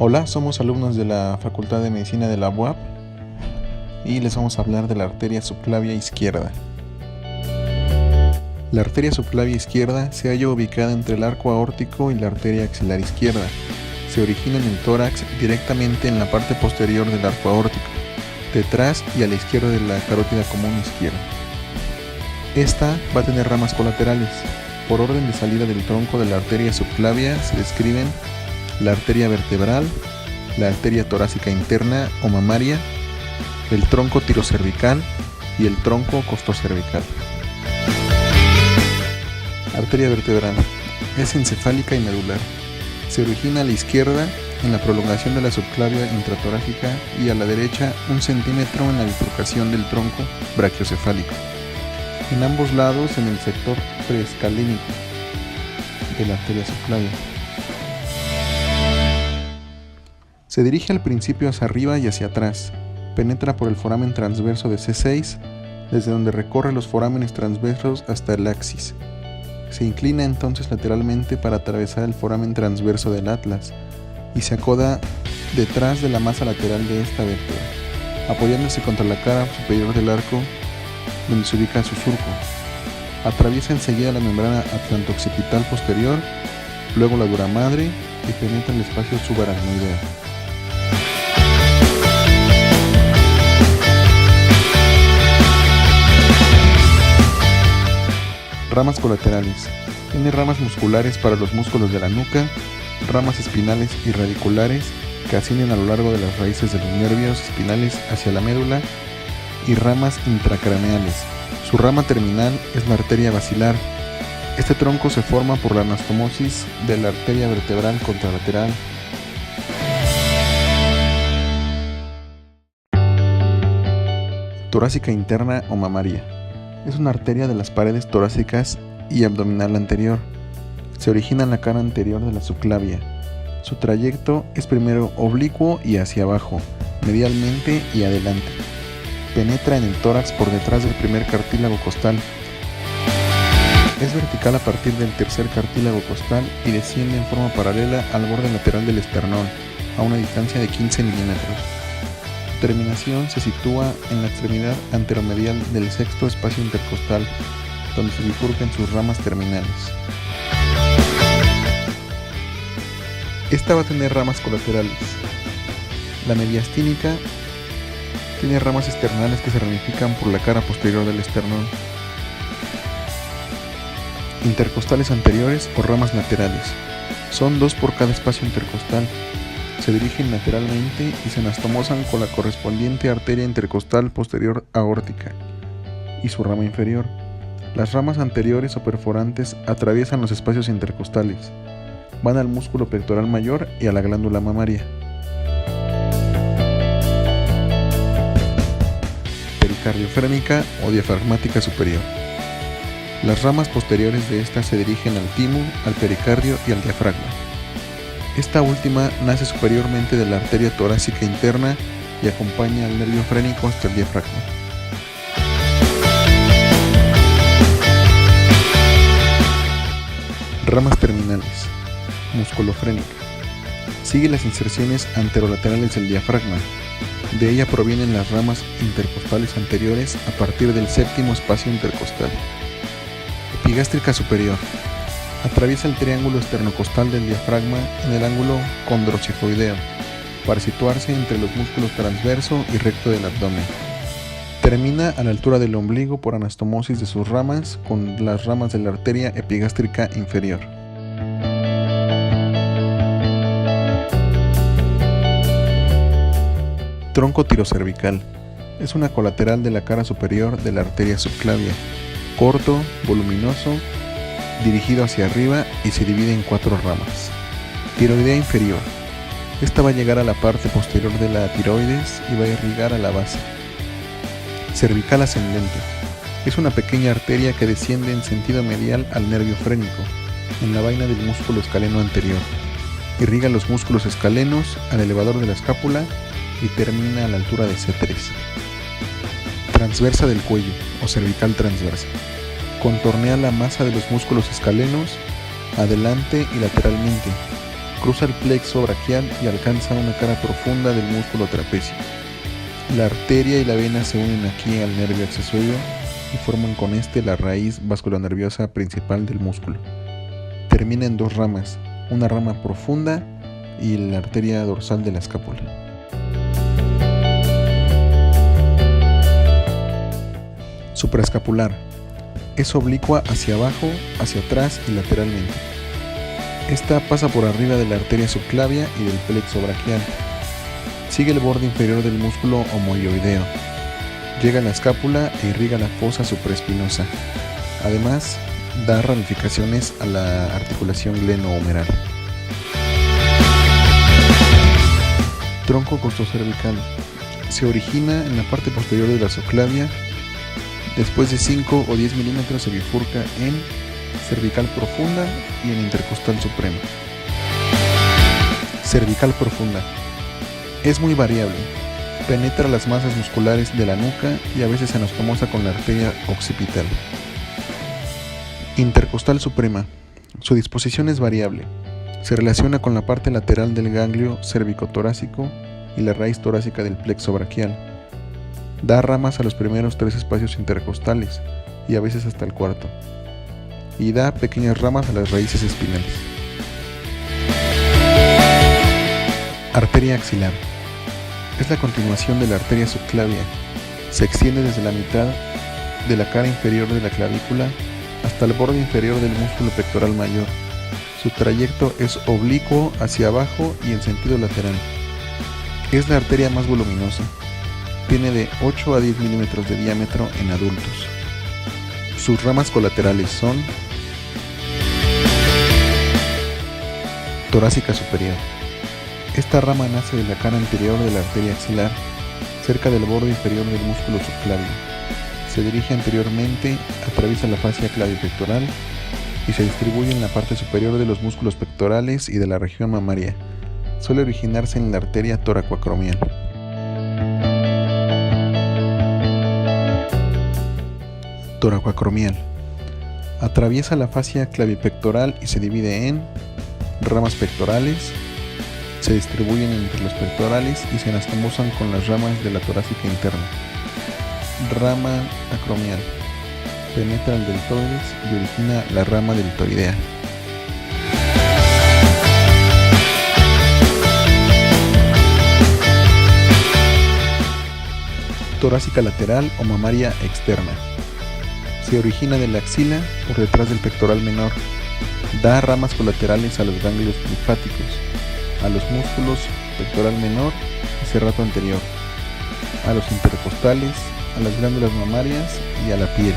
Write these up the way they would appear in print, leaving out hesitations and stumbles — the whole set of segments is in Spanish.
Hola, somos alumnos de la Facultad de Medicina de la UAP y les vamos a hablar de la arteria subclavia izquierda. La arteria subclavia izquierda se halla ubicada entre el arco aórtico y la arteria axilar izquierda. Se origina en el tórax directamente en la parte posterior del arco aórtico, detrás y a la izquierda de la carótida común izquierda. Esta va a tener ramas colaterales. Por orden de salida del tronco de la arteria subclavia se describen la arteria vertebral, la arteria torácica interna o mamaria, el tronco tirocervical y el tronco costocervical. Arteria vertebral es encefálica y medular. Se origina a la izquierda en la prolongación de la subclavia intratorácica y a la derecha 1 centímetro en la bifurcación del tronco brachiocefálico. En ambos lados en el sector preescalénico de la arteria subclavia. Se dirige al principio hacia arriba y hacia atrás. Penetra por el foramen transverso de C6, desde donde recorre los forámenes transversos hasta el axis. Se inclina entonces lateralmente para atravesar el foramen transverso del atlas y se acoda detrás de la masa lateral de esta vértebra, apoyándose contra la cara superior del arco donde se ubica su surco. Atraviesa enseguida la membrana atlanto-occipital posterior, luego la dura madre y penetra el espacio subaracnoideo. Ramas colaterales. Tiene ramas musculares para los músculos de la nuca, ramas espinales y radiculares que ascienden a lo largo de las raíces de los nervios espinales hacia la médula y ramas intracraneales. Su rama terminal es la arteria basilar. Este tronco se forma por la anastomosis de la arteria vertebral contralateral. Torácica interna o mamaria. Es una arteria de las paredes torácicas y abdominal anterior. Se origina en la cara anterior de la subclavia. Su trayecto es primero oblicuo y hacia abajo, medialmente y adelante. Penetra en el tórax por detrás del primer cartílago costal. Es vertical a partir del tercer cartílago costal y desciende en forma paralela al borde lateral del esternón, a una distancia de 15 milímetros. Su terminación se sitúa en la extremidad anteromedial del sexto espacio intercostal, donde se bifurcan sus ramas terminales. Esta va a tener ramas colaterales. La mediastínica tiene ramas externales que se ramifican por la cara posterior del esternón. Intercostales anteriores o ramas laterales. Son 2 por cada espacio intercostal. Se dirigen lateralmente y se anastomosan con la correspondiente arteria intercostal posterior aórtica y su rama inferior. Las ramas anteriores o perforantes atraviesan los espacios intercostales, van al músculo pectoral mayor y a la glándula mamaria. Pericardiofrénica o diafragmática superior. Las ramas posteriores de esta se dirigen al timo, al pericardio y al diafragma. Esta última nace superiormente de la arteria torácica interna y acompaña al nervio frénico hasta el diafragma. Ramas terminales. Musculofrénica. Sigue las inserciones anterolaterales del diafragma. De ella provienen las ramas intercostales anteriores a partir del séptimo espacio intercostal. Epigástrica superior. Atraviesa el triángulo esternocostal del diafragma en el ángulo condrocifoideo, para situarse entre los músculos transverso y recto del abdomen. Termina a la altura del ombligo por anastomosis de sus ramas con las ramas de la arteria epigástrica inferior. Tronco tirocervical. Es una colateral de la cara superior de la arteria subclavia, corto, voluminoso, dirigido hacia arriba y se divide en 4 ramas. Tiroidea inferior. Esta va a llegar a la parte posterior de la tiroides y va a irrigar a la base. Cervical ascendente. Es una pequeña arteria que desciende en sentido medial al nervio frénico, en la vaina del músculo escaleno anterior. Irriga los músculos escalenos al elevador de la escápula y termina a la altura de C3. Transversa del cuello o cervical transversa. Contornea la masa de los músculos escalenos adelante y lateralmente Cruza el plexo braquial y alcanza una cara profunda del músculo trapecio. La arteria y la vena se unen aquí al nervio accesorio y forman con este la raíz vasculonerviosa principal del músculo. Termina en dos ramas, una rama profunda y la arteria dorsal de la escápula. Supraescapular. Es oblicua hacia abajo, hacia atrás y lateralmente. Esta pasa por arriba de la arteria subclavia y del plexo braquial. Sigue el borde inferior del músculo homoioideo. Llega a la escápula e irriga la fosa supraespinosa. Además, da ramificaciones a la articulación glenohumeral. Tronco costocervical. Se origina en la parte posterior de la subclavia. Después de 5 o 10 milímetros se bifurca en cervical profunda y en intercostal suprema. Cervical profunda. Es muy variable. Penetra las masas musculares de la nuca y a veces se anastomosa con la arteria occipital. Intercostal suprema. Su disposición es variable. Se relaciona con la parte lateral del ganglio cervicotorácico y la raíz torácica del plexo braquial. Da ramas a los primeros 3 espacios intercostales y a veces hasta el cuarto. Y da pequeñas ramas a las raíces espinales. Arteria axilar. Es la continuación de la arteria subclavia. Se extiende desde la mitad de la cara inferior de la clavícula hasta el borde inferior del músculo pectoral mayor. Su trayecto es oblicuo hacia abajo y en sentido lateral. Es la arteria más voluminosa. Tiene de 8 a 10 milímetros de diámetro en adultos. Sus ramas colaterales son torácica superior. Esta rama nace de la cara anterior de la arteria axilar, cerca del borde inferior del músculo subclavio. Se dirige anteriormente, atraviesa la fascia clavipectoral y se distribuye en la parte superior de los músculos pectorales y de la región mamaria. Suele originarse en la arteria toracoacromial. Toracoacromial. Atraviesa la fascia clavipectoral y se divide en ramas pectorales. Se distribuyen entre los pectorales y se anastomosan con las ramas de la torácica interna. Rama acromial. Penetra el deltoides y origina la rama deltoidea. Torácica lateral o mamaria externa. Se origina de la axila por detrás del pectoral menor. Da ramas colaterales a los ganglios linfáticos, a los músculos pectoral menor y serrato anterior, a los intercostales, a las glándulas mamarias y a la piel.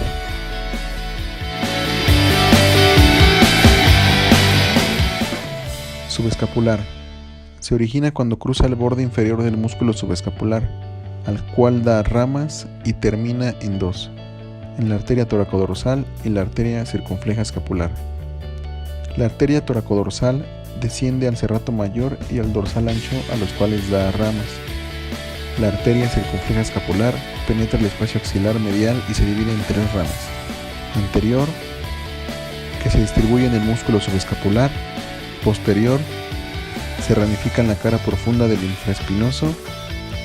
Subescapular. Se origina cuando cruza el borde inferior del músculo subescapular, al cual da ramas y termina en dos, en la arteria toracodorsal y la arteria circunfleja escapular. La arteria toracodorsal desciende al serrato mayor y al dorsal ancho, a los cuales da ramas. La arteria circunfleja escapular penetra el espacio axilar medial y se divide en 3 ramas. Anterior, que se distribuye en el músculo subescapular. Posterior, se ramifica en la cara profunda del infraespinoso.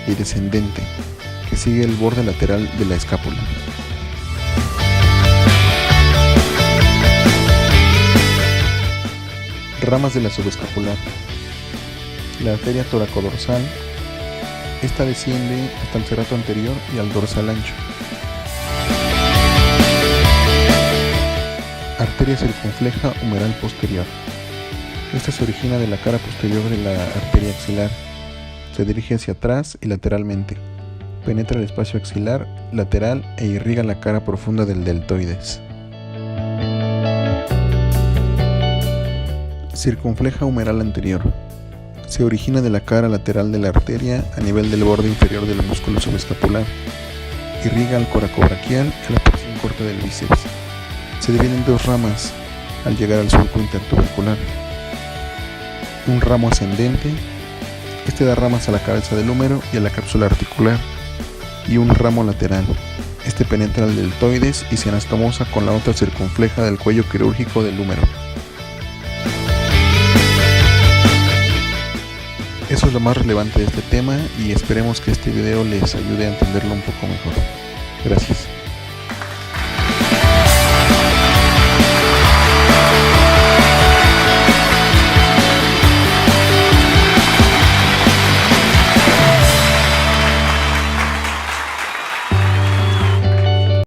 Y descendente, que sigue el borde lateral de la escápula. Ramas de la subescapular. La arteria toracodorsal. Esta desciende hasta el serrato anterior y al dorsal ancho. Arteria circunfleja humeral posterior. Esta se origina de la cara posterior de la arteria axilar. Se dirige hacia atrás y lateralmente. Penetra el espacio axilar, lateral e irriga la cara profunda del deltoides. Circunfleja humeral anterior. Se origina de la cara lateral de la arteria a nivel del borde inferior del músculo subescapular. Irriga al coracobraquial y la porción corta del bíceps. Se divide en 2 ramas al llegar al surco intertubercular. Un ramo ascendente. Este da ramas a la cabeza del húmero y a la cápsula articular. Y un ramo lateral. Este penetra el deltoides y se anastomosa con la otra circunfleja del cuello quirúrgico del húmero. Eso es lo más relevante de este tema y esperemos que este video les ayude a entenderlo un poco mejor. Gracias.